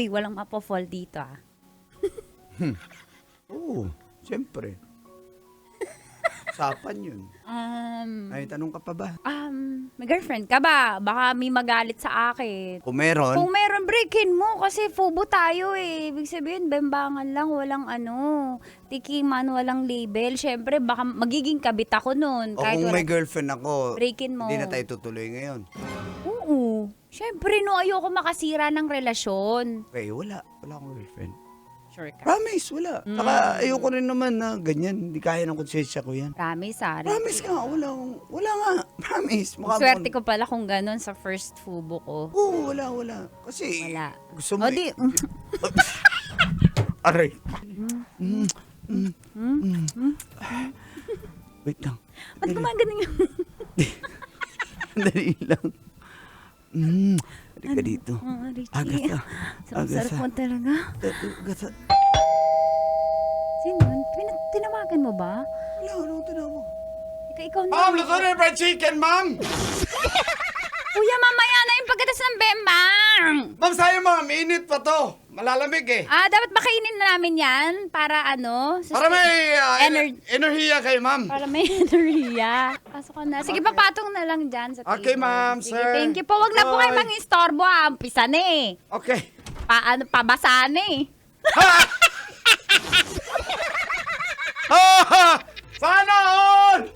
Uy, walang mapofall dito Oo, siyempre. Usapan yun. Ay, tanong ka pa ba? May girlfriend ka ba? Baka may magalit sa akin. Kung meron, Kung meron, breakin mo kasi fubo tayo eh. Ibig sabihin, bembangan lang, walang tikiman, walang label. Siyempre, baka magiging kabit ako nun. o Kahit kung may wala, girlfriend ako, breakin mo. hindi na tayo tutuloy ngayon. Oo. Siyempre, no, ayoko makasira ng relasyon. Okay, wala. Wala akong girlfriend. Sure ka. Promise, wala. Saka ayoko rin naman na ganyan. Hindi kaya ng konsensya ko yan. Promise, Ari. Promise nga, wala nga. Promise. Swerte ko pala kung ganun sa first fubo ko. Oo, wala. Kasi, Wala. gusto mo O di, Aray. Wait lang. ba't gumagaling yung... Dali lang. Halika dito. Oh, Richie. Agasa. Sarap mo talaga. Agasa. Sino yun? Tinawagan mo ba? Wala, ano tinawag? Ikaw na. Ma'am, luto na yung fried chicken, ma'am! Kuya, mamaya na yung pagkatas ng bembang! Ma'am, sayang ma'am, init pa to. Malalamig eh. Dapat bakainin na namin yan para Para may enerhiya kayo, ma'am. Para may enerhiya. Pasok ka na. Sige, papatong na lang dyan sa table. Okay, ma'am, Sige, sir. thank you po. Wag na po kayo Bye. mang-istorbo Umpisa na eh. Okay. Pabasa na eh. Sana all!